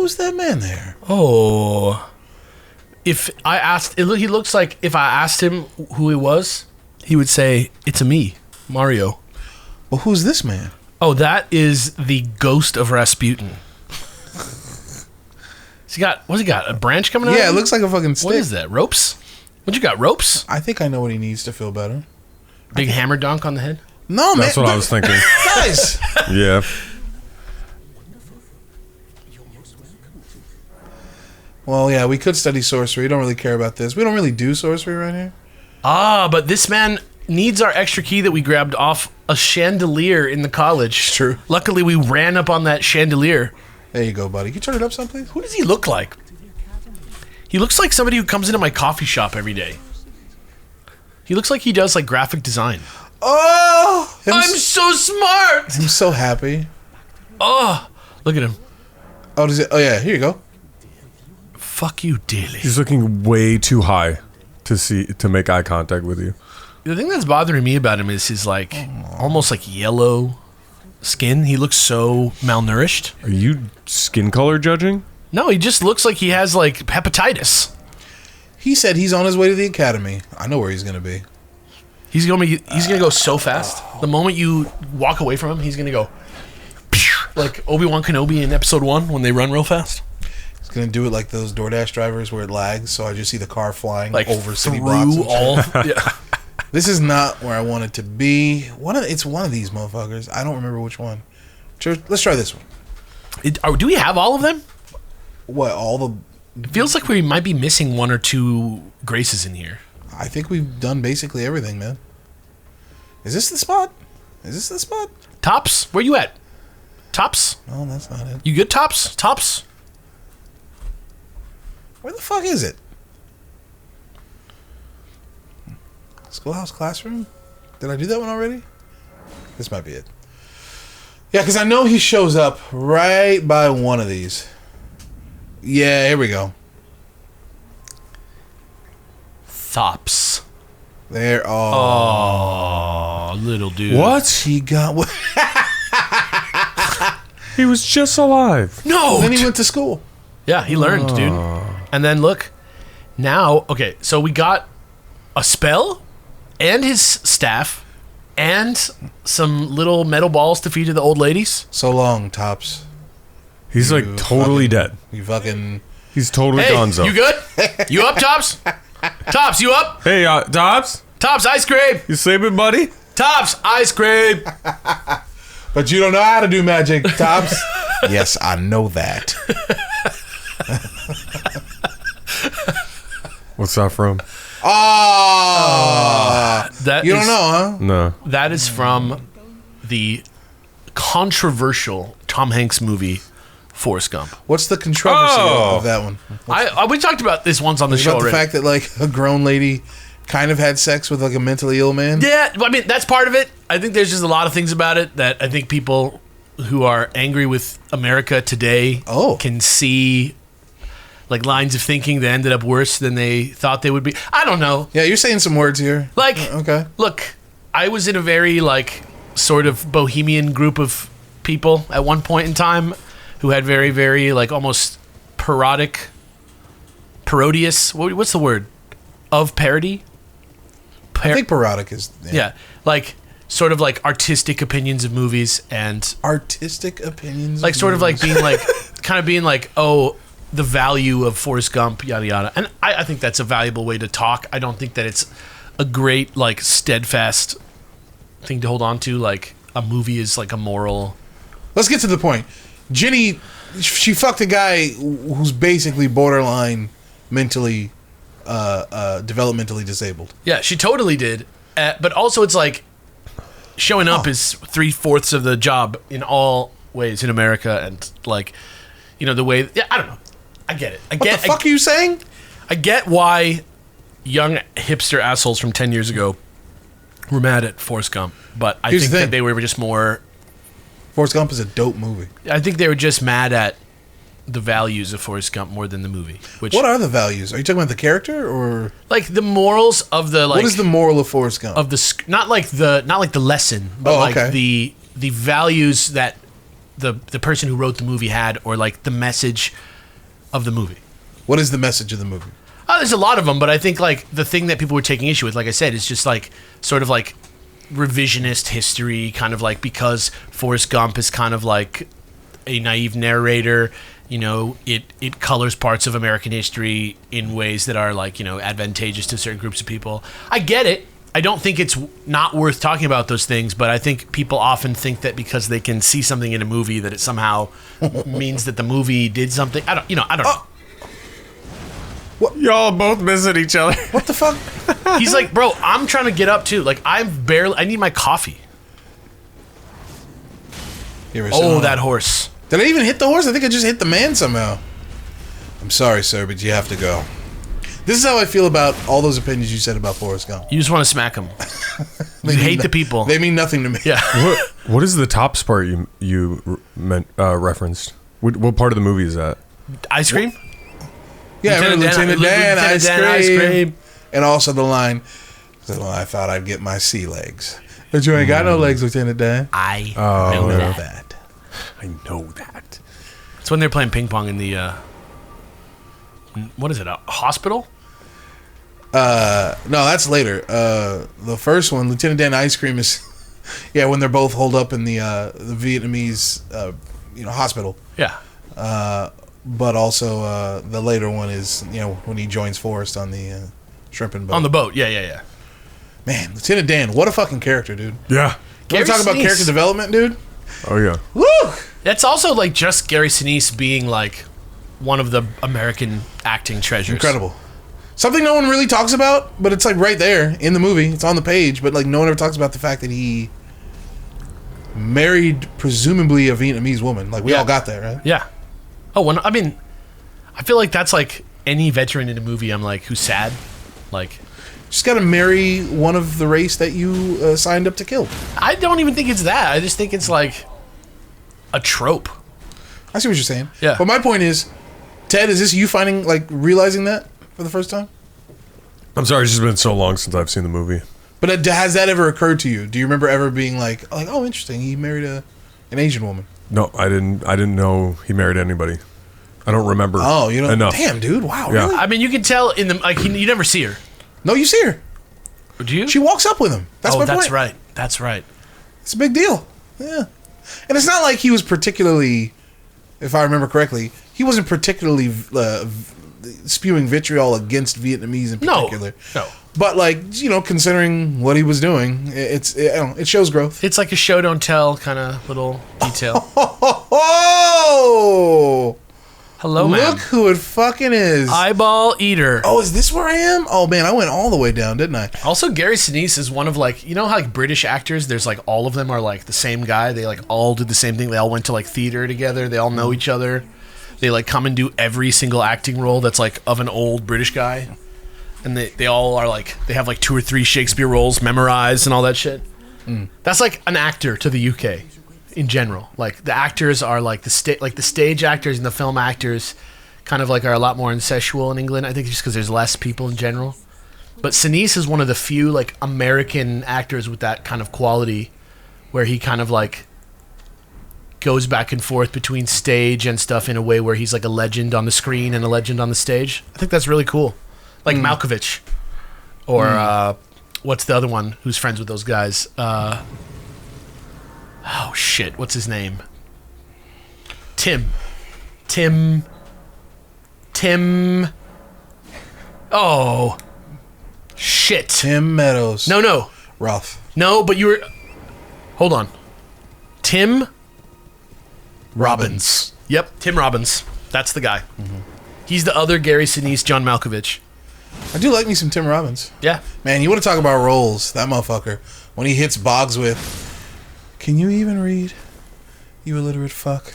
who's that man there? Oh. If I asked... He looks like if I asked him who he was, he would say, it's me, Mario. Well, who's this man? Oh, that is the ghost of Rasputin. What's he got? A branch coming out? Yeah, it looks like a fucking stick. What is that? Ropes? What you got? Ropes? I think I know what he needs to feel better. Big hammer dunk on the head? No, man. That's what I was thinking. Guys. Yeah. Well, yeah, we could study sorcery. We don't really care about this. We don't really do sorcery right here. Ah, but this man needs our extra key that we grabbed off a chandelier in the college. It's true. Luckily, we ran up on that chandelier. There you go, buddy. Can you turn it up someplace? Who does he look like? He looks like somebody who comes into my coffee shop every day. He looks like he does like graphic design. Oh! I'm so smart! I'm so happy. Oh, look at him. Oh, does it? Oh, yeah. Here you go. Fuck you, Daly. He's looking way too high to make eye contact with you. The thing that's bothering me about him is his like almost like yellow skin. He looks so malnourished. Are you skin color judging? No, he just looks like he has like hepatitis. He said he's on his way to the academy. I know where he's going to be. He's gonna go so fast. The moment you walk away from him, he's gonna go like Obi-Wan Kenobi in Episode 1 when they run real fast. He's going to do it like those DoorDash drivers where it lags, so I just see the car flying Like over city blocks. through all. Yeah. This is not where I want it to be. It's one of these motherfuckers. I don't remember which one. Let's try this one. Do we have all of them? What, all the... It feels like we might be missing one or two graces in here. I think we've done basically everything, man. Is this the spot? Tops? Where you at? Tops? No, that's not it. You good, Tops? Tops? Where the fuck is it? Schoolhouse Classroom? Did I do that one already? This might be it. Yeah, because I know he shows up right by one of these. Yeah, here we go. Thops. There. Oh, little dude. What? He got what? He was just alive. No. Then he went to school. Yeah, he learned, dude. And then look, now, okay, so we got a spell and his staff and some little metal balls to feed to the old ladies. So long, Tops. He's like totally dead. You fucking... He's totally Hey, gonzo. you good? You up, Tops? Tops, you up? Hey, Dobbs? Tops, ice cream. You sleeping, buddy? Tops, ice cream. But you don't know how to do magic, Tops. Yes, I know that. What's that from? That You is- don't know, huh? No. That is from the controversial Tom Hanks movie, Forrest Gump. What's the controversy of that one? We talked about this once on the show About the already. fact that like a grown lady kind of had sex with like a mentally ill man? Yeah, I mean, that's part of it. I think there's just a lot of things about it that I think people who are angry with America today can see, like lines of thinking that ended up worse than they thought they would be. I don't know. Yeah, you're saying some words here. Like, okay. Look, I was in a very like sort of bohemian group of people at one point in time who had very, very like almost parodious. What's the word? Of parody? I think parodic is... Yeah, like sort of like artistic opinions of movies and... Artistic opinions? Like sort of like being like... kind of being like, oh, the value of Forrest Gump, yada yada. And I think that's a valuable way to talk. I don't think that it's a great like steadfast thing to hold on to. Like a movie is like a moral... Let's get to the point. Ginny, she fucked a guy who's basically borderline mentally... developmentally disabled. Yeah, she totally did. But also it's like showing up is 3/4 of the job in all ways in America, and like, you know, the way... Yeah, I don't know. I get it. What the fuck are you saying? I get why young hipster assholes from 10 years ago were mad at Forrest Gump, but I think that they were just more... Forrest Gump is a dope movie. I think they were just mad at the values of Forrest Gump more than the movie. Which, what are the values? Are you talking about the character or like the morals of the like? What is the moral of Forrest Gump? Of the not like the lesson, but like the values that the person who wrote the movie had, or like the message of the movie. What is the message of the movie? There's a lot of them, but I think like the thing that people were taking issue with, like I said, is just like sort of like revisionist history, kind of like because Forrest Gump is kind of like a naive narrator. You know, it colors parts of American history in ways that are like, you know, advantageous to certain groups of people. I get it. I don't think it's not worth talking about those things, but I think people often think that because they can see something in a movie that it somehow means that the movie did something. I don't know. Y'all both missing each other. What the fuck? He's like, bro, I'm trying to get up too. Like, I need my coffee. That horse. Did I even hit the horse? I think I just hit the man somehow. I'm sorry, sir, but you have to go. This is how I feel about all those opinions you said about Forrest Gump. You just want to smack him. You hate the people. They mean nothing to me. Yeah. What is the Tops part you referenced? What part of the movie is that? Ice cream? Yeah, Lieutenant Dan, ice cream. cream. And also the line, well, I thought I'd get my sea legs. But you ain't got no legs, Lieutenant Dan. I know that. I know that. It's when they're playing ping pong in the, what is it, a hospital? No, that's later. The first one, Lieutenant Dan ice cream is, when they're both holed up in the Vietnamese, hospital. Yeah. But also the later one is, when he joins Forrest on the shrimping boat. On the boat, yeah. Man, Lieutenant Dan, what a fucking character, dude. Yeah. You want to talk about character development, dude? Oh, yeah. Woo! That's also like just Gary Sinise being like one of the American acting treasures. Incredible. Something no one really talks about, but it's like right there in the movie. It's on the page, but like no one ever talks about the fact that he married presumably a Vietnamese woman. Like we all got that, right? Yeah. Oh, I feel like that's like any veteran in a movie. I'm like, who's sad, like. Just got to marry one of the race that you signed up to kill. I don't even think it's that. I just think it's like a trope. I see what you're saying. Yeah. But my point is, Ted, is this you realizing that for the first time? I'm sorry, it's just been so long since I've seen the movie. But has that ever occurred to you? Do you remember ever being like, oh, interesting, he married an Asian woman? No, I didn't know he married anybody. I don't remember. Oh, you know, enough. Damn, dude, wow, Yeah. really? I mean, you can tell in the you never see her. No, you see her. Do you? She walks up with him. That's my point. Right. That's right. It's a big deal. Yeah. And it's not like he was particularly, if I remember correctly, he wasn't particularly spewing vitriol against Vietnamese in particular. No. But considering what he was doing, it shows growth. It's like a show don't tell kind of little detail. Oh! Hello, man. Look who it fucking is. Eyeball eater. Oh, is this where I am? Oh, man, I went all the way down, didn't I? Also, Gary Sinise is one of how British actors, there's all of them are the same guy. They all did the same thing. They all went to theater together. They all know each other. They come and do every single acting role that's of an old British guy. And they all are they have 2 or 3 Shakespeare roles memorized and all that shit. That's an actor to the UK. In general, the actors are the stage actors and the film actors kind of are a lot more incestual in England. I think just because there's less people in general. But Sinise is one of the few American actors with that kind of quality, where he kind of goes back and forth between stage and stuff in a way where he's a legend on the screen and a legend on the stage. I think that's really cool. Malkovich, or what's the other one who's friends with those guys? Oh shit! What's his name? Tim. Oh shit! Tim Meadows. No. Ralph. No, but you were. Hold on. Tim Robbins. Yep, Tim Robbins. That's the guy. Mm-hmm. He's the other Gary Sinise, John Malkovich. I do like me some Tim Robbins. Yeah. Man, you want to talk about roles? That motherfucker. When he hits Boggs with, "Can you even read? You illiterate fuck."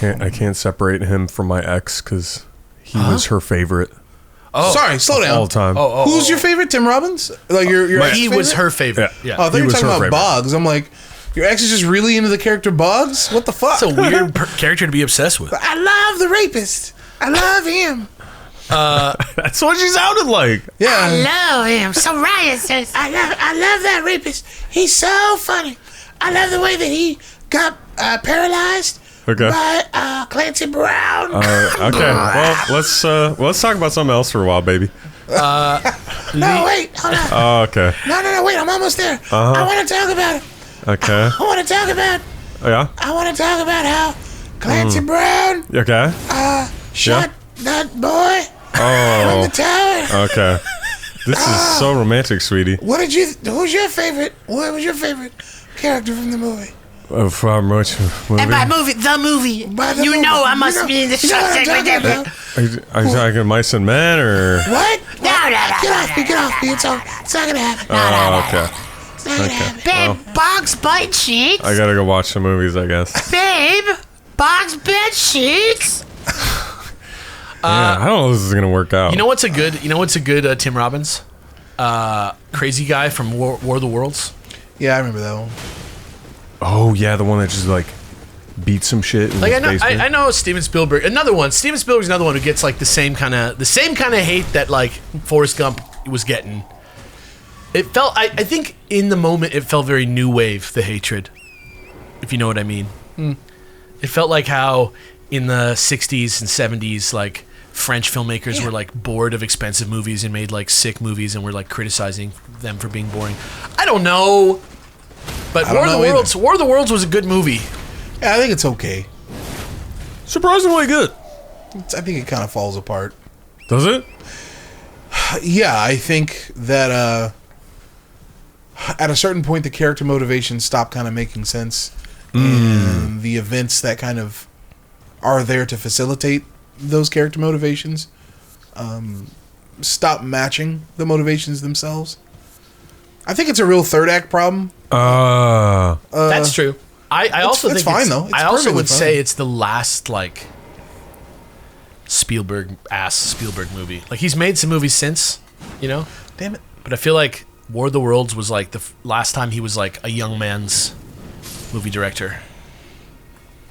I can't separate him from my ex because he was her favorite. Oh, sorry, slow down. All the time. Who's your favorite? Tim Robbins? Your ex he favorite? was her favorite. Yeah. Oh, I thought you were talking about Boggs. I'm like, your ex is just really into the character Boggs? What the fuck? That's a weird character to be obsessed with. I love the rapist. I love him. That's what she sounded like. Yeah. I love him. So Ryan says, I love that rapist. He's so funny. I love the way that he got paralyzed Okay. by Clancy Brown. Okay. Well, let's talk about something else for a while, baby. No, wait, hold on. Oh, okay. No, wait, I'm almost there. I want to talk about it. Okay. I want to talk about. Oh, yeah. I want to talk about how Clancy Brown Okay. shot that boy from Oh. the tower. Okay. This is so romantic, sweetie. Who's your favorite? What was your favorite character from the movie? From which movie? And by movie, the movie. By the You movie. know I must be in the You know what I'm shot talking segment. about? Are you talking Mice and Men or? What? No. Get off me. It's not gonna happen. Oh, okay. It's not gonna happen. Babe, Bog's bed sheets. I gotta go watch some movies, I guess. Babe, Bog's bed sheets. Yeah, I don't know if this is gonna work out. You know what's a good Tim Robbins? Crazy guy from War of the Worlds. Yeah, I remember that one. Oh yeah, the one that just like beat some shit in Like his basement. I know Steven Spielberg. Another one. Steven Spielberg's another one who gets like the same kind of hate that like Forrest Gump was getting. It felt. I think in the moment it felt very new wave, the hatred. If you know what I mean. It felt like how in the 60s and 70s like French filmmakers were like bored of expensive movies and made like sick movies and were like criticizing them for being boring. I don't know. But I don't know either. War of the Worlds was a good movie. Yeah, I think it's okay. Surprisingly good. I think it kind of falls apart. Does it? Yeah, I think that at a certain point the character motivations stop kind of making sense, and the events that kind of are there to facilitate those character motivations stop matching the motivations themselves. I think it's a real third act problem. That's true. I also it's think fine, though. It's I also perfectly would fine. say it's the last like Spielberg movie. Like he's made some movies since, you know. Damn it. But I feel like War of the Worlds was like the last time he was like a young man's movie director.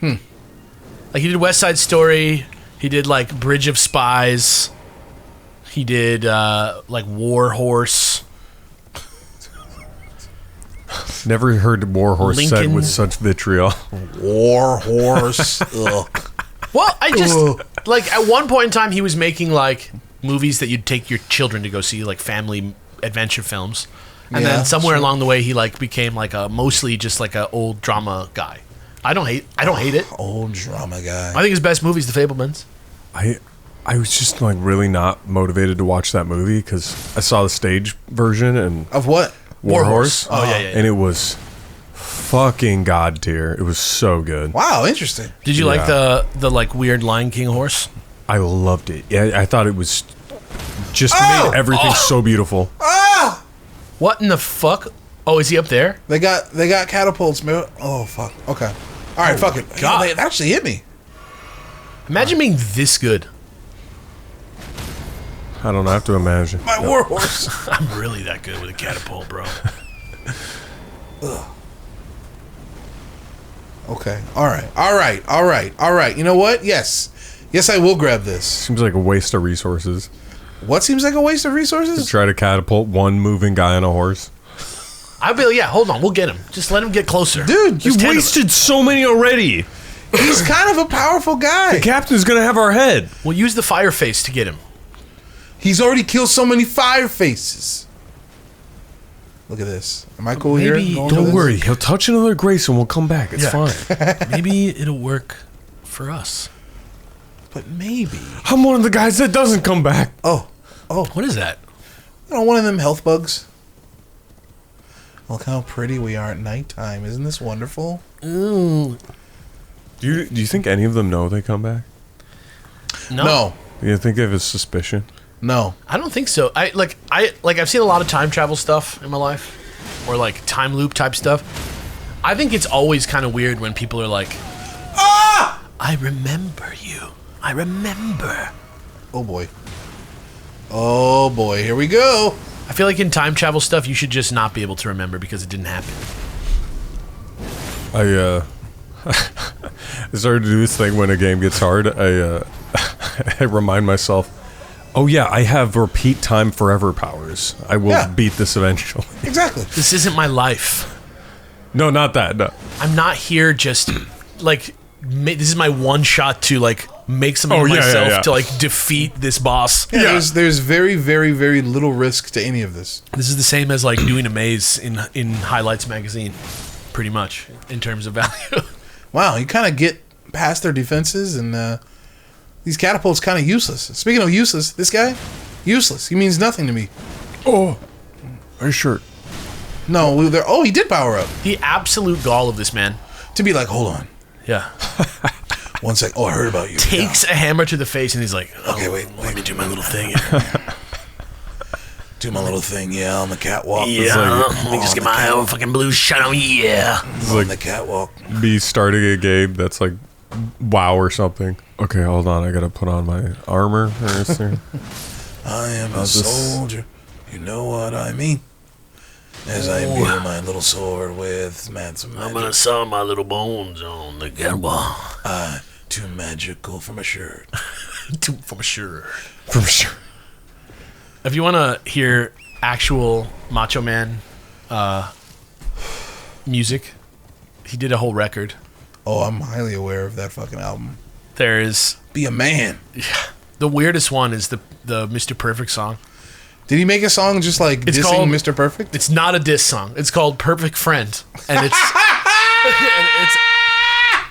Like he did West Side Story. He did like Bridge of Spies. He did like War Horse. Never heard War Horse said Lincoln. with such vitriol. War Horse. Ugh. Well, I just Ugh. like at one point in time he was making like movies that you'd take your children to go see, like family adventure films. And Yeah, then somewhere sure. along the way he like became like a mostly just like a old drama guy. I don't hate it. Old drama guy. I think his best movie is The Fabelmans. I was just like really not motivated to watch that movie because I saw the stage version and Of what? War Horse. Oh yeah. And it was fucking god tier. It was so good. Wow, interesting. Did you like the like weird Lion King horse? I loved it. Yeah, I thought it was just Oh! made everything so beautiful. Ah! What in the fuck? Oh, is he up there? They got catapults, man. Oh fuck. Okay. All right, fuck it. God. It actually hit me. Imagine being this good. I don't have to imagine. My War Horse. I'm really that good with a catapult, bro. Okay. All right. You know what? Yes, I will grab this. Seems like a waste of resources What seems like a waste of to resources? try to catapult one moving guy on a horse. I'll be like, yeah, hold on, we'll get him. Just let him get closer. Dude, There's 10 of them. so many already. He's kind of a powerful guy. The captain's gonna have our head. We'll use the fire face to get him. He's already killed so many fire faces. Look at this. Am I cool here? Maybe- Going for Don't this? worry, he'll touch another grace and we'll come back. It's fine. Maybe it'll work for us. But maybe. I'm one of the guys that doesn't come back. Oh, What is that? you know, one of them health bugs. Look how pretty we are at nighttime. Isn't this wonderful? Ooh. Do you think any of them know they come back? No. You think they have a suspicion? No. I don't think so. I've seen a lot of time travel stuff in my life, or like time loop type stuff. I think it's always kind of weird when people are like, Ah! "I remember you. I remember." Oh boy. Oh boy. Here we go. I feel like in time travel stuff, you should just not be able to remember because it didn't happen. I started to do this thing when a game gets hard. I remind myself, oh yeah, I have repeat time forever powers. I will Yeah. beat this eventually. Exactly. This isn't my life. No, not that. No. I'm not here just like this is my one shot to like make something of myself to like defeat this boss. Yeah, there's very, very, very little risk to any of this. This is the same as like doing a maze in Highlights magazine, pretty much in terms of value. Wow, you kind of get past their defenses, and these catapults kind of useless. Speaking of useless, this guy, useless. He means nothing to me. Oh, are you sure? No, he did power up. The absolute gall of this man. To be like, hold on. Yeah. 1 sec. Oh, I heard about you. Takes a hammer to the face and he's like, okay, wait. Let me do my little thing here. Do my little thing, on the catwalk. Yeah, let me just get my own fucking blue shine on, On the catwalk. Be starting a game that's like WoW or something. Okay, hold on. I gotta put on my armor. I am a soldier. You know what I mean. As I imbue my little sword with some magic. I'm gonna saw my little bones on the catwalk. Too magical from a shirt. From sure. If you want to hear actual Macho Man music, he did a whole record. Oh, I'm highly aware of that fucking album. There is Be a man. the weirdest one is the Mr. Perfect song. Did he make a song just like It's dissing called- Mr. Perfect? It's not a diss song. It's called Perfect Friend, and it's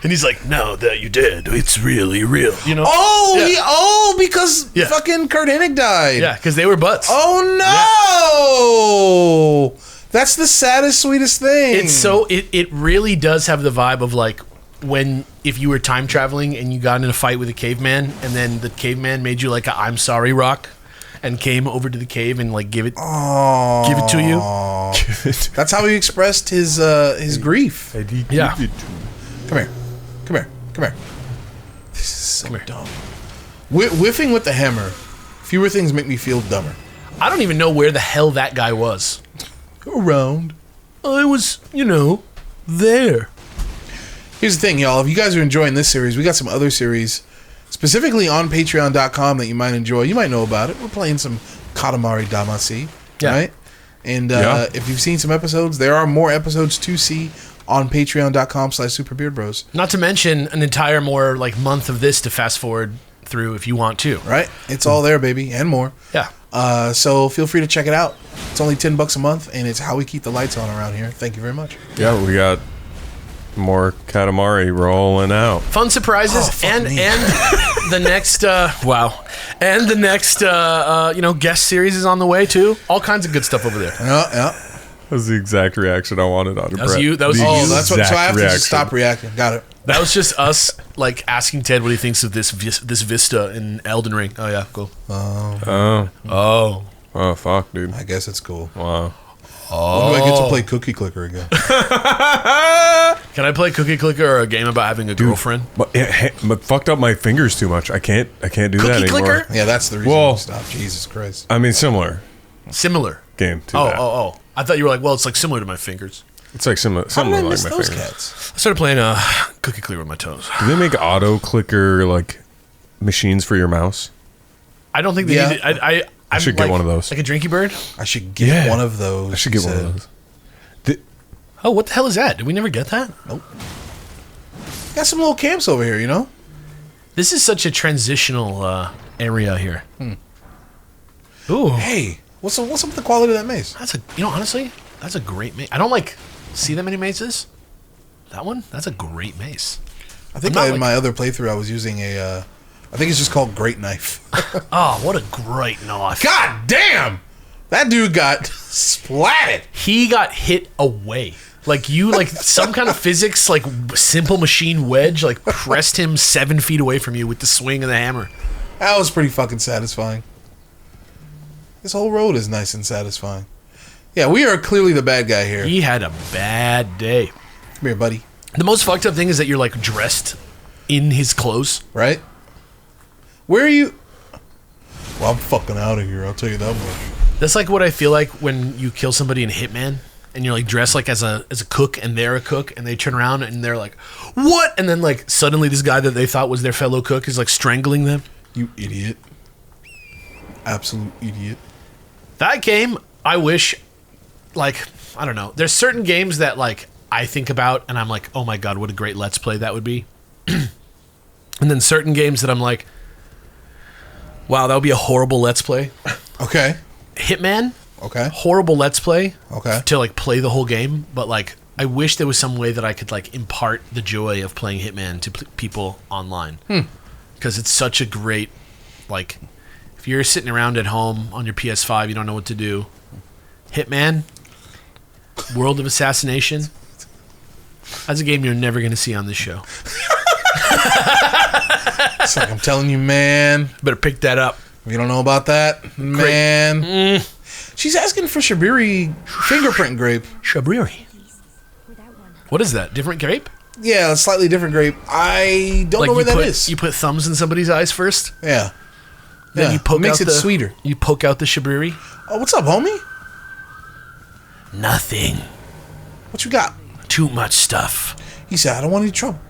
and he's like, no, that you did. It's really real. You know? Because Yeah. fucking Kurt Hennig died. Yeah, because they were butts. Oh no! That's the saddest, sweetest thing. It's so it really does have the vibe of like when if you were time traveling and you got in a fight with a caveman and then the caveman made you like a I'm sorry rock and came over to the cave and like give it to you. That's how he expressed his grief. Yeah. Come here. This is so dumb. Whiffing with the hammer. Fewer things make me feel dumber. I don't even know where the hell that guy was. Around. I was, there. Here's the thing, y'all. If you guys are enjoying this series, we got some other series specifically on patreon.com that you might enjoy. You might know about it. We're playing some Katamari Damacy, right? And if you've seen some episodes, there are more episodes to see on patreon.com/superbeardbros. Not to mention an entire more like month of this to fast forward through if you want to. Right? It's all there, baby, and more. Yeah. So feel free to check it out. It's only $10 a month, and it's how we keep the lights on around here. Thank you very much. Yeah, we got more Katamari rolling out. Fun surprises and the next and the next guest series is on the way too. All kinds of good stuff over there. Yeah. That was the exact reaction I wanted out of That was Brett. you. That was The you. Oh, that's what. So I have exact to just reaction. stop reacting. Got it. That was just us like asking Ted what he thinks of this vista in Elden Ring. Oh yeah, cool. Oh, fuck, dude. I guess it's cool. Wow. When do I get to play Cookie Clicker again? Can I play Cookie Clicker or a game about having a girlfriend? But fucked up my fingers too much. I can't do that Cookie anymore. Clicker? Yeah, that's the reason Well- to stop. Jesus Christ. I mean, similar Similar. game to that. Oh. I thought you were like, well, it's like similar to my fingers. It's like similar. How did Something I like miss my those fingers. cats? I started playing Cookie Clicker with my toes. Do they make auto clicker like machines for your mouse? I don't think they Yeah. need it. I should get one of those. Like a Drinky Bird? I should get Yeah. one of those. I should get he one said. of those. Oh, what the hell is that? Did we never get that? Got some little camps over here, you know? This is such a transitional area here. Ooh. Hey, what's up with the quality of that maze? That's honestly, that's a great maze. I don't see that many mazes. That one, that's a great maze. I think I'm not in my other playthrough I was using I think it's just called Great Knife. Oh, what a great knife. God damn! That dude got splatted. He got hit away. Like some kind of physics, like simple machine wedge, like pressed him 7 feet away from you with the swing of the hammer. That was pretty fucking satisfying. This whole road is nice and satisfying. Yeah, we are clearly the bad guy here. He had a bad day. Come here, buddy. The most fucked up thing is that you're like dressed in his clothes. Right? Where are you? Well, I'm fucking out of here, I'll tell you that much. That's like what I feel like when you kill somebody in Hitman and you're like dressed like as a cook and they're a cook and they turn around and they're like, what? And then like suddenly this guy that they thought was their fellow cook is like strangling them. You idiot. Absolute idiot. That game, I wish, like, I don't know. There's certain games that like I think about and I'm like, oh my God, what a great Let's Play that would be. And then certain games that I'm like, wow, that would be a horrible Let's Play. Okay. Hitman, Okay. horrible Let's Play. Okay. To like play the whole game, but like I wish there was some way that I could like impart the joy of playing Hitman to people online. Because it's such a great, like, if you're sitting around at home on your PS5, you don't know what to do. Hitman, World of Assassination. That's a game you're never going to see on this show. It's like, I'm telling you, man. Better pick that up. If you don't know about that, man. She's asking for Shabiri fingerprint grape. Shabriri. What is that? Different grape? Yeah, a slightly different grape. I don't know where that is. You put thumbs in somebody's eyes first. Yeah. Then Yeah. you poke Makes out it sweeter. You poke out the Shabriri. Oh, what's up, homie? Nothing. What you got? Too much stuff. He said, I don't want any trouble.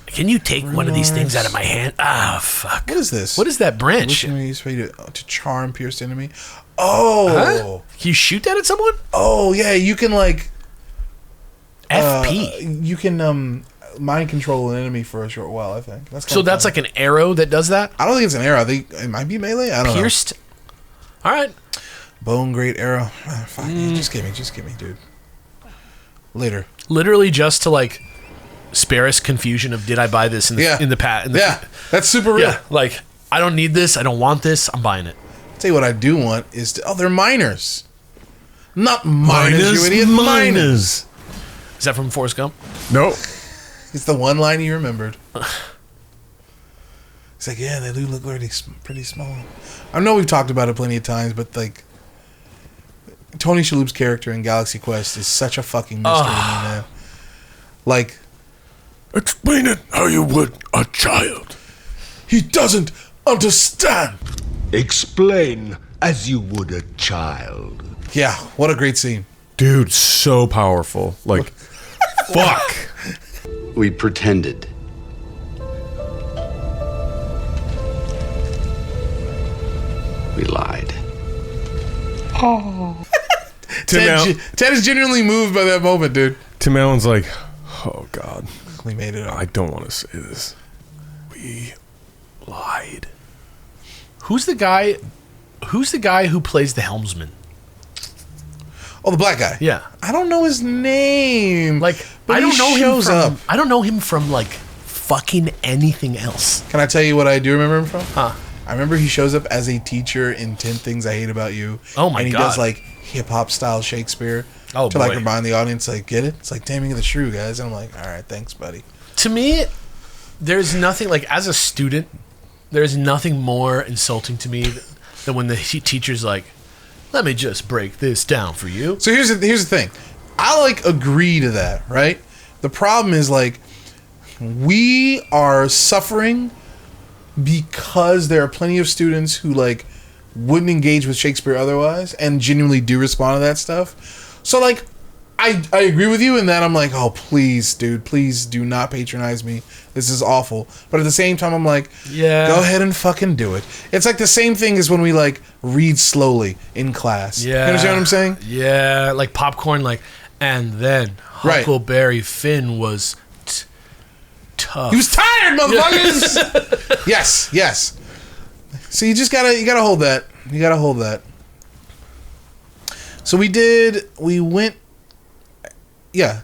Can you take one of these things out of my hand? Ah, fuck. What is this? What is that branch? Which enemy is ready to charm pierced enemy? Oh. Huh? Can you shoot that at someone? Oh, yeah. You can, like... FP. You can mind control an enemy for a short while, I think. So that's like an arrow that does that? I don't think it's an arrow. I think it might be melee. I don't Pierced? All right. know. Bone great arrow. Ah, fuck. Just give me, dude. Later. Literally just to like spare us confusion of did I buy this in the Yeah. in the pat? Yeah, that's super real. Yeah. Like I don't need this. I don't want this. I'm buying it. Tell you what I do want is to... Oh, they're miners. Not miners, you idiot. Miners. Is that from Forrest Gump? Nope. It's the one line he remembered. It's like, yeah, they do look pretty small. I know we've talked about it plenty of times, but like, Tony Shalhoub's character in Galaxy Quest is such a fucking mystery to me, man. Like, Explain it how you would a child. he doesn't understand. Explain as you would a child. Yeah, what a great scene. Dude, so powerful. Like, fuck. We pretended. We lied. Ted is genuinely moved by that moment, dude. Tim Allen's like, oh, God. We made it up. I don't want to say this. We lied. Who's the guy who plays the helmsman? Oh, the black guy. Yeah. I don't know his name. Like but I don't know shows him from up. I don't know him from like fucking anything else. Can I tell you what I do remember him from? Huh. I remember he shows up as a teacher in 10 Things I Hate About You. Oh my And he God. does like hip hop style Shakespeare. Oh, to like boy. remind the audience, like, get it? It's like Taming of the Shrew, guys. And I'm like, all right, thanks, buddy. To me, there's nothing like as a student, there's nothing more insulting to me than when the teacher's like, "Let me just break this down for you." So here's the thing. I like agree to that, right? The problem is like we are suffering because there are plenty of students who like wouldn't engage with Shakespeare otherwise and genuinely do respond to that stuff. So like I agree with you in that I'm like, oh please, dude, please do not patronize me. This is awful. But at the same time I'm like, Yeah. go ahead and fucking do it. It's like the same thing as when we like read slowly in class. Yeah. You understand what I'm saying? Yeah, like popcorn, like, and then Right. Huckleberry Finn was tough. He was tired, motherfuckers. Yes. So you gotta hold that. You gotta hold that. So we went,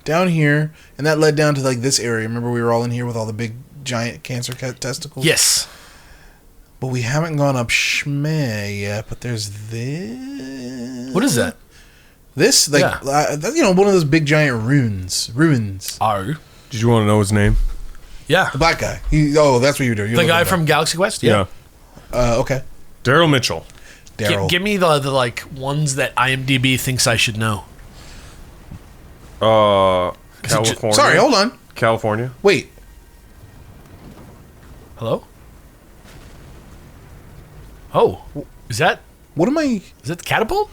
down here, and that led down to like this area. Remember we were all in here with all the big giant cancer testicles? Yes. But we haven't gone up Shmeh yet, but there's this. What is that? This? Like, one of those big giant ruins. Oh. Did you want to know his name? Yeah. The black guy. That's what you're doing. The guy from Galaxy Quest? Yeah. Okay. Daryl Mitchell. Daryl. Give me the like ones that IMDb thinks I should know. California. Sorry, hold on. California. Wait. Hello? Oh, is that What am I... the catapult?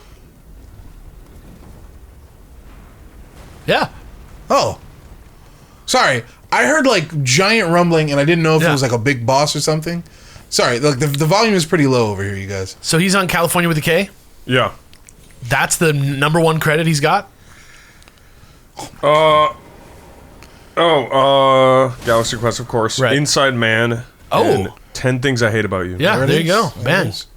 Yeah. Oh. Sorry. I heard like giant rumbling and I didn't know if it Yeah. was like a big boss or something. Sorry. Look, the volume is pretty low over here, you guys. So he's on California with a K? Yeah. That's the number one credit he's got? Galaxy Quest, of course. Right. Inside Man. Oh. and 10 Things I Hate About You. Yeah, there you go. There it Man. is.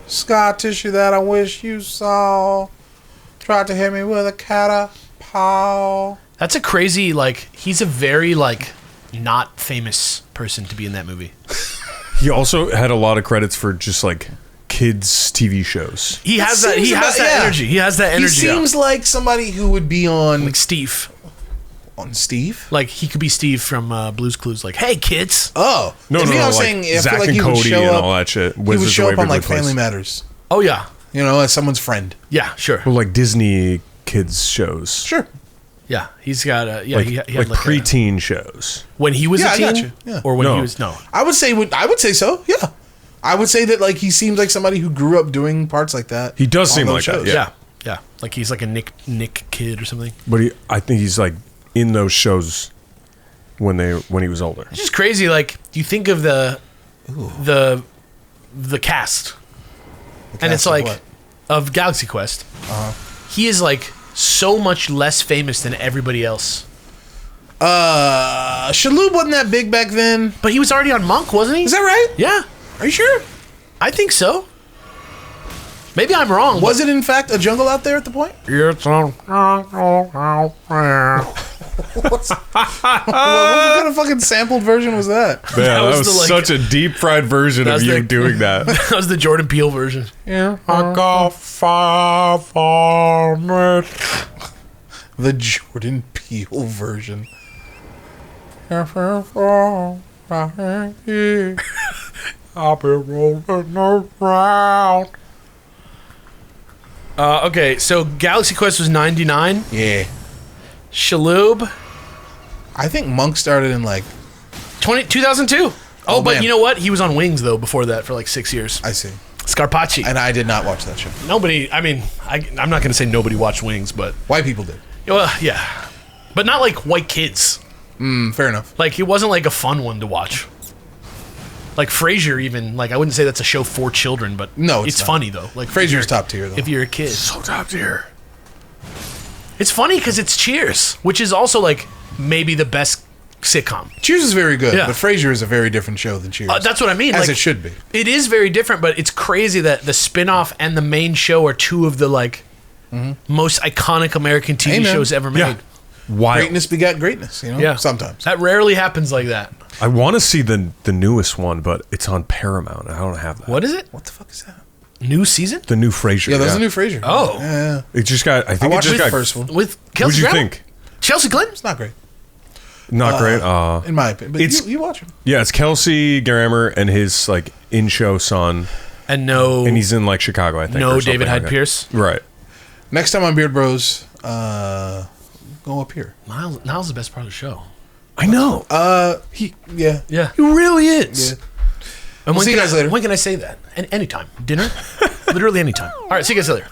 Scar tissue that I wish you saw. Tried to hit me with a catapult. That's a crazy, like, he's a very, like, not famous person to be in that movie. He also had a lot of credits for just like kids' TV shows. He has that. He seems has about- that yeah. energy. He has that He energy. seems like somebody who would be on like Steve. Steve. Like he could be Steve from Blue's Clues. Like, hey kids. Oh No, I no, think no. I was Like saying, I Zach feel like and he would Cody show and up. all that shit. He would Wizards show of up on like Waverly Place. Family Matters. Oh yeah, You know, as someone's friend. yeah, sure. Well, like Disney kids shows. Sure. Yeah, he's got a Like, he had like like a- preteen shows. when he was Yeah, a I teen, got you. Yeah. or when No. he was I would say so. Yeah. I would say that like he seems like somebody who grew up doing parts like that. He does on seem those like that, shows. yeah. yeah, like he's like a Nick kid or something. But I think he's like in those shows when he was older. It's just crazy. Like you think of the cast, and it's cast of like what? of Galaxy Quest. He is like so much less famous than everybody else. Shaloub wasn't that big back then. But he was already on Monk, wasn't he? Is that right? Yeah, Are you sure? I think so. Maybe I'm wrong. Was it in fact a jungle out there at the point? What kind of fucking sampled version was that? Man, that was was the, like- such a deep fried version That of was you the- doing that. That was the Jordan Peele version. I got 5 on it. The Jordan Peele version. I'll be rolling around. Okay, so Galaxy Quest was 99. Yeah. Shaloub, I think Monk started in like 2002. Oh, but man. you know what? He was on Wings, though, before that for like 6 years. I see. Scarpacci. And I did not watch that show. Nobody, I mean, I'm not going to say nobody watched Wings, but, White people did. well, yeah. But not like white kids. Fair enough. Like, it wasn't like a fun one to watch. Like Frasier, even, like, I wouldn't say that's a show for children, but No, it's it's not. funny, though. Like, Frasier's top tier, though. if you're a kid. So top tier. It's funny because it's Cheers, which is also, like, maybe the best sitcom. Cheers is very good, Yeah. but Frasier is a very different show than Cheers. That's what I mean. As like, it should be. It is very different, but it's crazy that the spin-off and the main show are two of the, like, most iconic American TV Amen. shows ever made. Yeah. Wild. Greatness begat greatness, you know? Yeah. Sometimes. That rarely happens like that. I want to see the newest one, but it's on Paramount. I don't have that. What is it? What the fuck is that? New season? The new Frasier. Yeah, there's a new Frasier. Oh. Yeah. It just got. I I think it watched just the got. first one. With What'd Kelsey you Grammer? think? Chelsea Clinton? It's not great, Not great. in my opinion. But It's- you watch him. Yeah, it's Kelsey Grammer and his like in-show son, And no, and he's in like Chicago. I think. no or something David like Hyde that. Pierce. Right. Next time on Beard Bros, go up here. Niles is the best part of the show. I know. Yeah. Yeah. He really is. Yeah. And We'll see you guys later. When can I say that? Anytime. Dinner? Literally anytime. All right, see you guys later.